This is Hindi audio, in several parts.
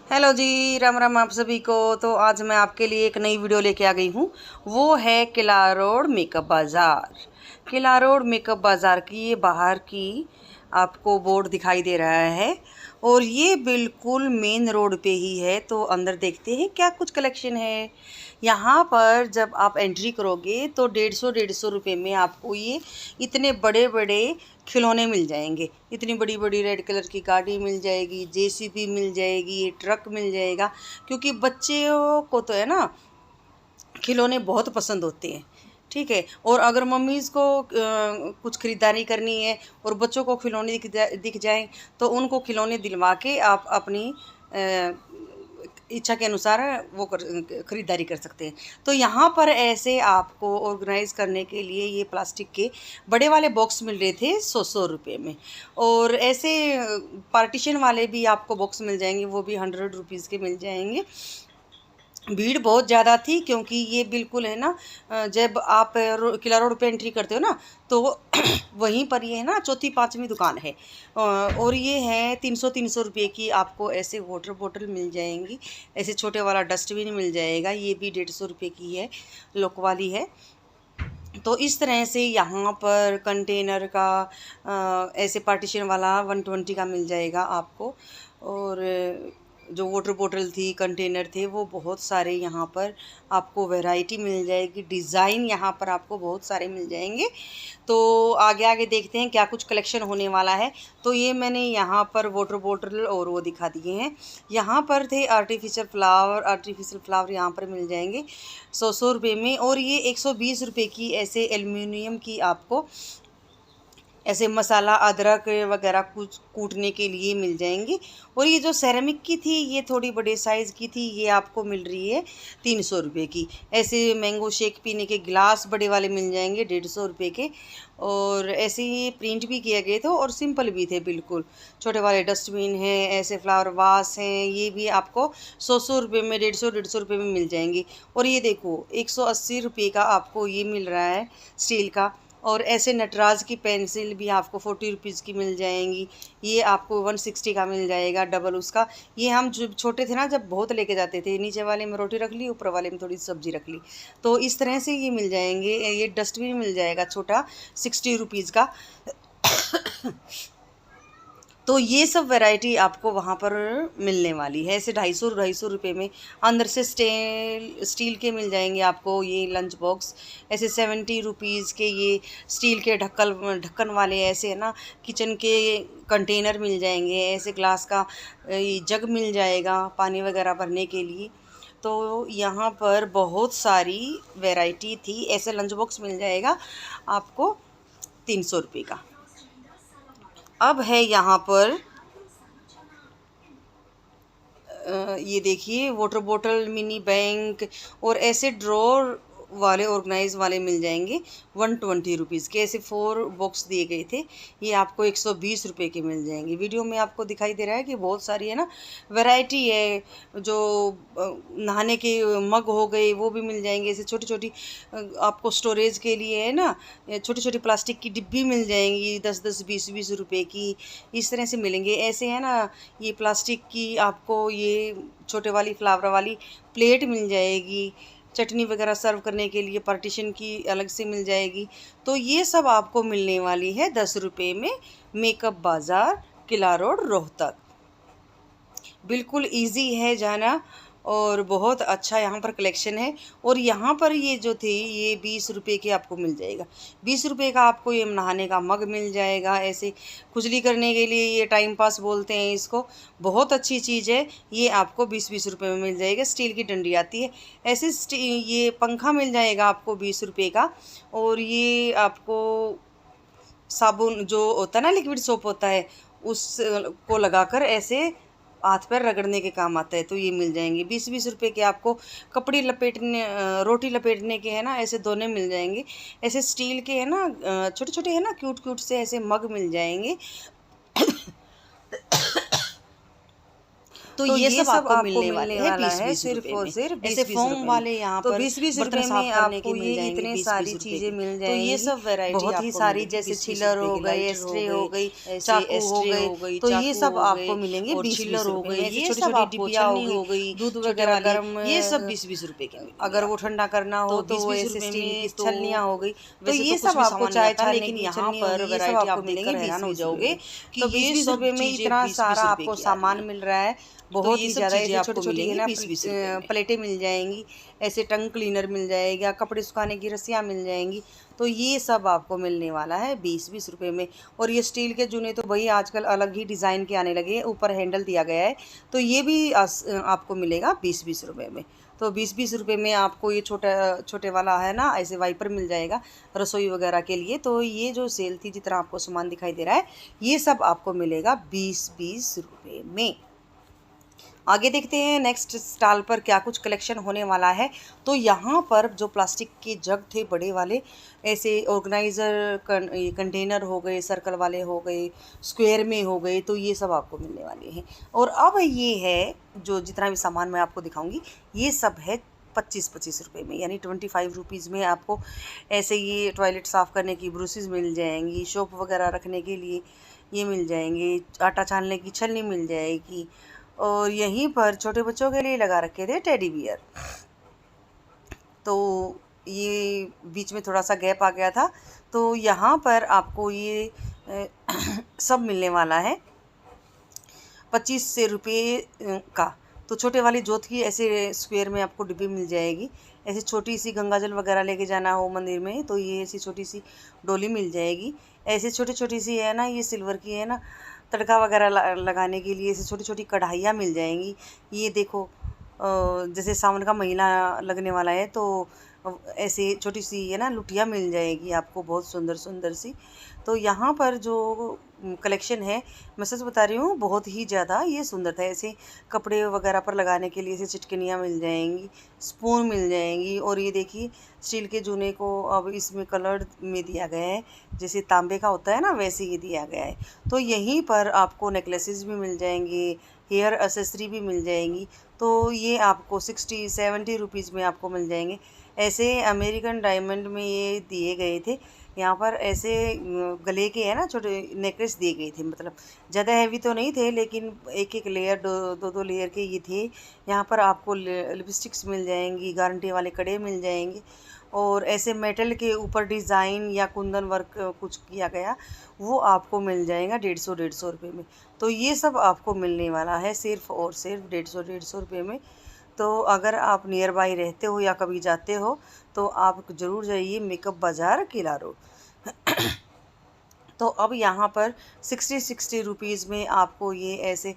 हेलो जी, राम राम आप सभी को। तो आज मैं आपके लिए एक नई वीडियो लेके आ गई हूँ। वो है किला रोड मेकअप बाज़ार। किला रोड मेकअप बाज़ार की ये बाहर की आपको बोर्ड दिखाई दे रहा है और ये बिल्कुल मेन रोड पे ही है। तो अंदर देखते हैं क्या कुछ कलेक्शन है। यहाँ पर जब आप एंट्री करोगे तो 150 रुपये में आपको ये इतने बड़े बड़े खिलौने मिल जाएंगे। इतनी बड़ी बड़ी रेड कलर की गाड़ी मिल जाएगी, जेसीबी मिल जाएगी, ये ट्रक मिल जाएगा। क्योंकि बच्चों को तो है ना खिलौने बहुत पसंद होते हैं। ठीक है। और अगर मम्मीज़ को कुछ ख़रीदारी करनी है और बच्चों को खिलौने दिख जाएं तो उनको खिलौने दिलवा के आप अपनी इच्छा के अनुसार वो ख़रीदारी कर सकते हैं। तो यहाँ पर ऐसे आपको ऑर्गेनाइज़ करने के लिए ये प्लास्टिक के बड़े वाले बॉक्स मिल रहे थे 100 रुपये में। और ऐसे पार्टीशन वाले भी आपको बॉक्स मिल जाएंगे, वो भी 100 रुपीज़ के मिल जाएंगे। भीड़ बहुत ज़्यादा थी क्योंकि ये बिल्कुल है ना, जब आप किला रोड पे एंट्री करते हो ना तो वहीं पर ये है ना चौथी पांचवी दुकान है। और ये है 300 रुपये की आपको ऐसे वाटर बोतल मिल जाएंगी। ऐसे छोटे वाला डस्टबिन मिल जाएगा, ये भी 150 रुपये की है, लुक वाली है। तो इस तरह से यहाँ पर कंटेनर का ऐसे पार्टीशन वाला 120 का मिल जाएगा आपको। और जो वाटर बोतल थी, कंटेनर थे, वो बहुत सारे यहाँ पर आपको वैरायटी मिल जाएगी। डिज़ाइन यहाँ पर आपको बहुत सारे मिल जाएंगे। तो आगे आगे देखते हैं क्या कुछ कलेक्शन होने वाला है। तो ये मैंने यहाँ पर वाटर बोतल और वो दिखा दिए हैं। यहाँ पर थे आर्टिफिशियल फ्लावर यहाँ पर मिल जाएंगे 100 रुपये में। और ये 120 रुपये की ऐसे एल्युमिनियम की आपको ऐसे मसाला अदरक वगैरह कुछ कूटने के लिए मिल जाएंगी। और ये जो सेरेमिक की थी ये थोड़ी बड़े साइज़ की थी, ये आपको मिल रही है 300 रुपये की। ऐसे मैंगो शेक पीने के गिलास बड़े वाले मिल जाएंगे 150 रुपये के। और ऐसे ही प्रिंट भी किए गए थे और सिंपल भी थे बिल्कुल। छोटे वाले डस्टबिन हैं, ऐसे फ्लावर वास हैं, ये भी आपको 100 रुपये में 150 रुपये में मिल जाएंगी। और ये देखो 180 रुपये का आपको ये मिल रहा है स्टील का। और ऐसे नटराज की पेंसिल भी आपको 40 रुपीज़ की मिल जाएंगी। ये आपको 160 का मिल जाएगा डबल उसका। ये हम जब छोटे थे ना, जब बहुत लेके जाते थे, नीचे वाले में रोटी रख ली, ऊपर वाले में थोड़ी सब्जी रख ली। तो इस तरह से ये मिल जाएंगे। ये डस्टबिन मिल जाएगा छोटा 60 रुपीज़ का। तो ये सब वैरायटी आपको वहाँ पर मिलने वाली है ऐसे 250 रुपये में। अंदर से स्टील के मिल जाएंगे आपको ये लंच बॉक्स ऐसे 70 रुपीज़ के। ये स्टील के ढक्कन वाले ऐसे है ना किचन के कंटेनर मिल जाएंगे। ऐसे ग्लास का ये जग मिल जाएगा पानी वगैरह भरने के लिए। तो यहाँ पर बहुत सारी वैरायटी थी। ऐसे लंच बॉक्स मिल जाएगा आपको 300 रुपये का। अब है यहाँ पर ये देखिए वाटर बोतल, मिनी बैंक और ऐसे ड्रॉर वाले ऑर्गेनाइज वाले मिल जाएंगे 120 रुपीज़ के। ऐसे 4 बॉक्स दिए गए थे, ये आपको 120 रुपये के मिल जाएंगे। वीडियो में आपको दिखाई दे रहा है कि बहुत सारी है ना वैरायटी है। जो नहाने के मग हो गए वो भी मिल जाएंगे। ऐसे छोटी छोटी आपको स्टोरेज के लिए है ना छोटी छोटी प्लास्टिक की डिब्बी मिल जाएंगी 10-10 20-20 रुपये की। इस तरह से मिलेंगे। ऐसे है ना ये प्लास्टिक की आपको ये छोटे वाली फ्लावर वाली प्लेट मिल जाएगी। चटनी वगैरह सर्व करने के लिए पार्टीशन की अलग से मिल जाएगी। तो ये सब आपको मिलने वाली है 10 रुपये में। मेकअप बाज़ार, किला रोड, रोहतक। बिल्कुल इजी है जाना और बहुत अच्छा यहाँ पर कलेक्शन है। और यहाँ पर ये जो थे ये 20 रुपये के आपको मिल जाएगा। 20 रुपये का आपको ये नहाने का मग मिल जाएगा। ऐसे खुजली करने के लिए ये टाइम पास बोलते हैं इसको, बहुत अच्छी चीज़ है। ये आपको 20-20 रुपये में मिल जाएगा। स्टील की डंडी आती है। ऐसे ये पंखा मिल जाएगा आपको 20 रुपये का। और ये आपको साबुन जो होता है ना लिक्विड सोप होता है उसको लगाकर ऐसे हाथ पैर रगड़ने के काम आता है। तो ये मिल जाएंगे 20-20 रुपये के। आपको कपड़े लपेटने रोटी लपेटने के है ना ऐसे दोने मिल जाएंगे। ऐसे स्टील के है ना छोटे छोटे है ना क्यूट क्यूट से ऐसे मग मिल जाएंगे। तो ये सब आपको मिलने वाला है सिर्फ और सिर्फ 20-20 रुपए वाले यहाँ पर 20-20 रुपए में आपको ये इतने सारी चीजें मिल जाएंगी। तो ये सब वैरायटी बहुत ही सारी, जैसे छिलर हो गई, स्ट्रे हो गई, चाकू हो गई, तो ये सब आपको मिलेंगे 20-20 रुपए में। ये छोटी छोटी डिबिया हो गई, दूध वगैरह गर्म, ये सब 20-20 रुपए के। अगर वो ठंडा करना हो तो वो ऐसे स्टील की छलनियाँ हो गई, तो ये सब आपको चाय छानने की यहाँ पर वैरायटी आपको मिलेंगे। हैरान हो जाओगे कि 20-20 रुपए में इतना सारा आपको सामान मिल रहा है, बहुत ही ज़्यादा। ऐसे छोटी छोटी है ना प्लेटें मिल जाएंगी, ऐसे टंग क्लीनर मिल जाएगा, कपड़े सुखाने की रस्सियाँ मिल जाएंगी, तो ये सब आपको मिलने वाला है 20-20 रुपए में। और ये स्टील के जूने तो भाई आजकल अलग ही डिज़ाइन के आने लगे हैं, ऊपर हैंडल दिया गया है, तो ये भी आपको मिलेगा 20-20 रुपए में। तो 20-20 रुपए में आपको ये छोटे वाला है ना, ऐसे वाइपर मिल जाएगा रसोई वगैरह के लिए। तो ये जो सेल थी, जितना आपको सामान दिखाई दे रहा है, ये सब आपको मिलेगा 20-20 रुपए में। आगे देखते हैं नेक्स्ट स्टॉल पर क्या कुछ कलेक्शन होने वाला है। तो यहाँ पर जो प्लास्टिक के जग थे बड़े वाले, ऐसे ऑर्गेनाइज़र कंटेनर हो गए, सर्कल वाले हो गए, स्क्वायर में हो गए, तो ये सब आपको मिलने वाले हैं। और अब ये है जो जितना भी सामान मैं आपको दिखाऊंगी, ये सब है 25-25 रुपये में, यानी 25 रुपीज़ में आपको ऐसे ये टॉयलेट साफ़ करने की ब्रशेज़ मिल जाएंगी, सोप वगैरह रखने के लिए ये मिल जाएंगे, आटा छानने की छलनी मिल जाएगी। और यहीं पर छोटे बच्चों के लिए लगा रखे थे टेडी बियर। तो ये बीच में थोड़ा सा गैप आ गया था, तो यहाँ पर आपको ये सब मिलने वाला है 25 रुपये का। तो छोटे वाली जोत की ऐसे स्क्वायर में आपको डिब्बी मिल जाएगी। ऐसी छोटी सी गंगाजल वगैरह लेके जाना हो मंदिर में, तो ये ऐसी छोटी सी डोली मिल जाएगी। ऐसे छोटी छोटी सी है ना, ये सिल्वर की है ना, तड़का वगैरह लगाने के लिए ऐसे छोटी छोटी कढ़ाइयाँ मिल जाएंगी। ये देखो जैसे सावन का महीना लगने वाला है, तो ऐसे छोटी सी है ना लुटिया मिल जाएगी आपको, बहुत सुंदर सुंदर सी। तो यहाँ पर जो कलेक्शन है, मैं सच बता रही हूँ, बहुत ही ज़्यादा ये सुंदर था। ऐसे कपड़े वगैरह पर लगाने के लिए ऐसे चिटकनियाँ मिल जाएंगी, स्पून मिल जाएंगी। और ये देखिए स्टील के जूने को अब इसमें कलर में दिया गया है, जैसे तांबे का होता है ना, वैसे ही दिया गया है। तो यहीं पर आपको नेकलेसेस भी मिल जाएंगे, हेयर एक्सेसरी भी मिल जाएंगी। तो ये आपको 60-70 रुपीज़ में आपको मिल जाएंगे। ऐसे अमेरिकन डायमंड में ये दिए गए थे। यहाँ पर ऐसे गले के है ना छोटे नेकलेस दिए गए थे, मतलब ज़्यादा हैवी तो नहीं थे, लेकिन एक एक लेयर, दो लेयर के ये थे। यहाँ पर आपको लिपस्टिक्स मिल जाएंगी, गारंटी वाले कड़े मिल जाएंगे। और ऐसे मेटल के ऊपर डिज़ाइन या कुंदन वर्क कुछ किया गया, वो आपको मिल जाएगा 150 रुपये में। तो ये सब आपको मिलने वाला है सिर्फ़ और सिर्फ 150 रुपये में। तो अगर आप नियर बाई रहते हो या कभी जाते हो, तो आप ज़रूर जाइए मेकअप बाज़ार किला रोड। तो अब यहाँ पर 60 रुपीज़ में आपको ये ऐसे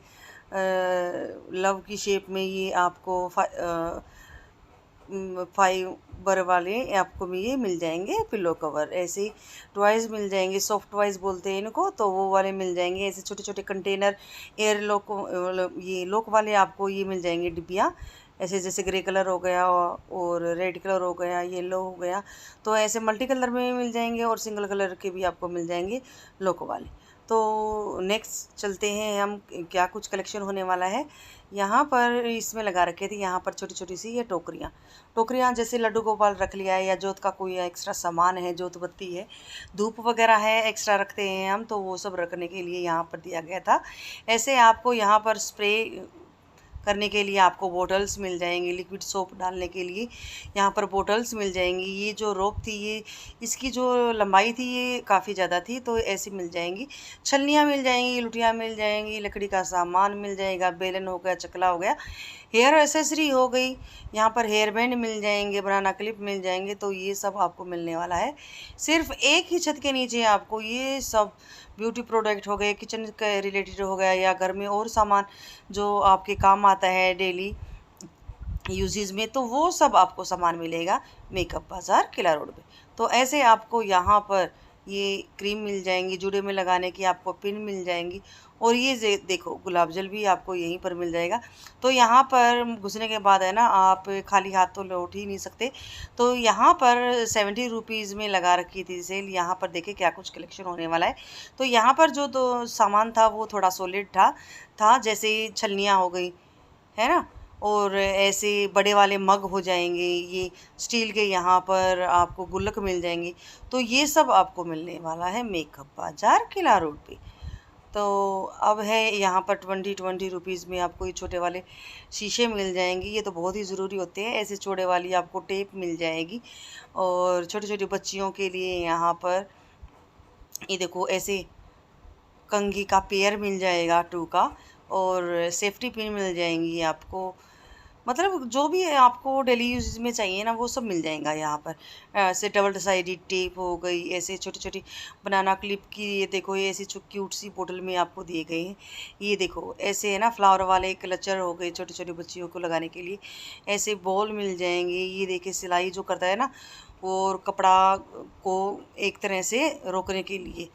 लव की शेप में ये आपको फाइबर वाले आपको ये मिल जाएंगे पिलो कवर। ऐसे टॉयज़ मिल जाएंगे, सॉफ्ट टॉयज़ बोलते हैं इनको, तो वो वाले मिल जाएंगे। ऐसे छोटे छोटे कंटेनर एयर लॉक, ये लॉक वाले आपको ये मिल जाएंगे डिब्बियाँ, ऐसे जैसे ग्रे कलर हो गया और रेड कलर हो गया, येलो हो गया, तो ऐसे मल्टी कलर में भी मिल जाएंगे और सिंगल कलर के भी आपको मिल जाएंगे लोको वाले। तो नेक्स्ट चलते हैं हम, क्या कुछ कलेक्शन होने वाला है। यहाँ पर इसमें लगा रखे थे, यहाँ पर छोटी छोटी सी ये टोकरियाँ जैसे लड्डू गोपाल रख लिया है, या जोत का कोई एक्स्ट्रा सामान है, जोत बत्ती है, धूप वगैरह है, एक्स्ट्रा रखते हैं हम, तो वो सब रखने के लिए यहाँ पर दिया गया था। ऐसे आपको यहाँ पर स्प्रे करने के लिए आपको बोटल्स मिल जाएंगी, लिक्विड सोप डालने के लिए यहाँ पर बोटल्स मिल जाएंगी। ये जो रोप थी, ये इसकी जो लंबाई थी ये काफ़ी ज़्यादा थी, तो ऐसी मिल जाएंगी। छलनियाँ मिल जाएंगी, लुटियाँ मिल जाएंगी, लकड़ी का सामान मिल जाएगा, बेलन हो गया, चकला हो गया, हेयर एसेसरी हो गई, यहाँ पर हेयर बैंड मिल जाएंगे, बनाना क्लिप मिल जाएंगे। तो ये सब आपको मिलने वाला है सिर्फ एक ही छत के नीचे। आपको ये सब ब्यूटी प्रोडक्ट हो गए, किचन के रिलेटेड हो गया, या घर में और सामान जो आपके काम आता है डेली यूजेस में, तो वो सब आपको सामान मिलेगा मेकअप बाज़ार किला रोड पे। तो ऐसे आपको यहाँ पर ये क्रीम मिल जाएंगी, जूड़े में लगाने की आपको पिन मिल जाएंगी। और ये देखो गुलाब जल भी आपको यहीं पर मिल जाएगा। तो यहाँ पर घुसने के बाद है ना, आप खाली हाथ तो लौट ही नहीं सकते। तो यहाँ पर 70 रुपीज़ में लगा रखी थी सेल। यहाँ पर देखिए क्या कुछ कलेक्शन होने वाला है। तो यहाँ पर जो सामान था वो थोड़ा सॉलिड था, जैसे छलनियाँ हो गई, है ना। और ऐसे बड़े वाले मग हो जाएंगे, ये स्टील के यहाँ पर आपको गुल्लक मिल जाएंगे। तो ये सब आपको मिलने वाला है मेकअप बाज़ार किला रोड पे। तो अब है यहाँ पर 20 रुपीज़ में आपको ये छोटे वाले शीशे मिल जाएंगे। ये तो बहुत ही ज़रूरी होते हैं। ऐसे चौड़े वाली आपको टेप मिल जाएगी। और छोटी छोटी बच्चियों के लिए यहाँ पर ये देखो ऐसे कंघी का पेयर मिल जाएगा 2 का। और सेफ्टी पिन मिल जाएंगी आपको। मतलब जो भी है आपको डेली यूज में चाहिए ना, वो सब मिल जाएगा यहाँ पर। ऐसे डबल साइडेड टेप हो गई, ऐसे छोटी छोटी बनाना क्लिप की, ये देखो ये ऐसी क्यूट सी बोतल में आपको दिए गए हैं। ये देखो ऐसे है ना फ्लावर वाले क्लचर हो गए छोटी छोटी बच्चियों को लगाने के लिए। ऐसे बॉल मिल जाएंगे। ये देखिए सिलाई जो करता है ना, और कपड़ा को एक तरह से रोकने के लिए,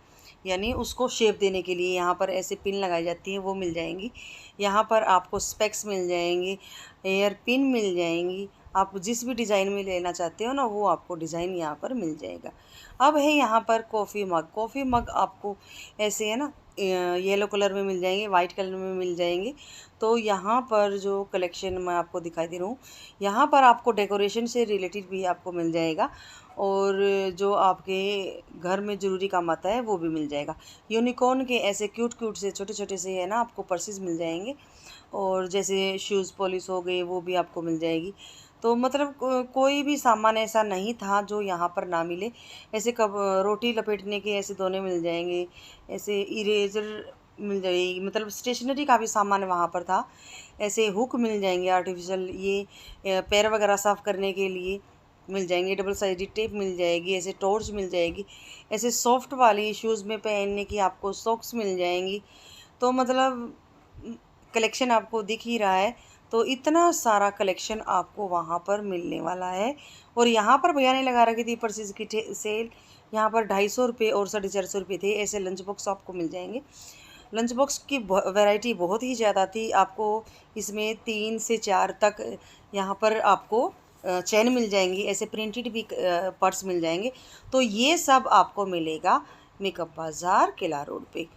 यानी उसको शेप देने के लिए यहाँ पर ऐसे पिन लगाई जाती हैं, वो मिल जाएंगी। यहाँ पर आपको स्पेक्स मिल जाएंगे, एयर पिन मिल जाएंगी। आप जिस भी डिज़ाइन में लेना चाहते हो ना, वो आपको डिज़ाइन यहाँ पर मिल जाएगा। अब है यहाँ पर कॉफ़ी मग। कॉफ़ी मग आपको ऐसे है ना येलो कलर में मिल जाएंगे, वाइट कलर में मिल जाएंगे। तो यहाँ पर जो कलेक्शन मैं आपको दिखाई दे रहा हूँ, यहाँ पर आपको डेकोरेशन से रिलेटेड भी आपको मिल जाएगा। और जो आपके घर में ज़रूरी काम आता है वो भी मिल जाएगा। यूनिकॉर्न के ऐसे क्यूट क्यूट से छोटे छोटे से है ना आपको पर्सेस मिल जाएंगे। और जैसे शूज़ पॉलिश हो गए, वो भी आपको मिल जाएगी। तो मतलब कोई भी सामान ऐसा नहीं था जो यहाँ पर ना मिले। ऐसे कब रोटी लपेटने के ऐसे दोने मिल जाएंगे, ऐसे इरेजर मिल जाएगी, मतलब स्टेशनरी का भी सामान वहाँ पर था। ऐसे हुक मिल जाएंगे आर्टिफिशियल, ये पैर वगैरह साफ़ करने के लिए मिल जाएंगे। डबल साइडेड टेप मिल जाएगी, ऐसे टॉर्च मिल जाएगी। ऐसे सॉफ्ट वाली शूज़ में पहनने की आपको सॉक्स मिल जाएंगी। तो मतलब कलेक्शन आपको दिख ही रहा है। तो इतना सारा कलेक्शन आपको वहाँ पर मिलने वाला है। और यहाँ पर भैया ने लगा रखी थी परचेज की सेल। यहाँ पर 250 रुपये और 450 रुपये थे। ऐसे लंच बॉक्स आपको मिल जाएंगे। लंच बॉक्स की वैरायटी बहुत ही ज़्यादा थी। आपको इसमें 3 से 4 तक यहाँ पर आपको चैन मिल जाएंगी। ऐसे प्रिंटेड भी पर्स मिल जाएंगे। तो ये सब आपको मिलेगा मेकअप बाज़ार किला रोड पे।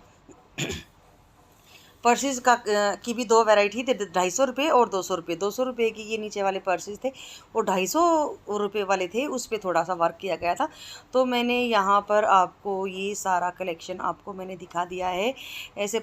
पर्सेस का की भी 2 वैरायटी थे, 250 रुपये और 200 रुपये। 200 रुपये की ये नीचे वाले पर्सेस थे, और 250 रुपये वाले थे, उस पर थोड़ा सा वर्क किया गया था। तो मैंने यहाँ पर आपको ये सारा कलेक्शन आपको मैंने दिखा दिया है। ऐसे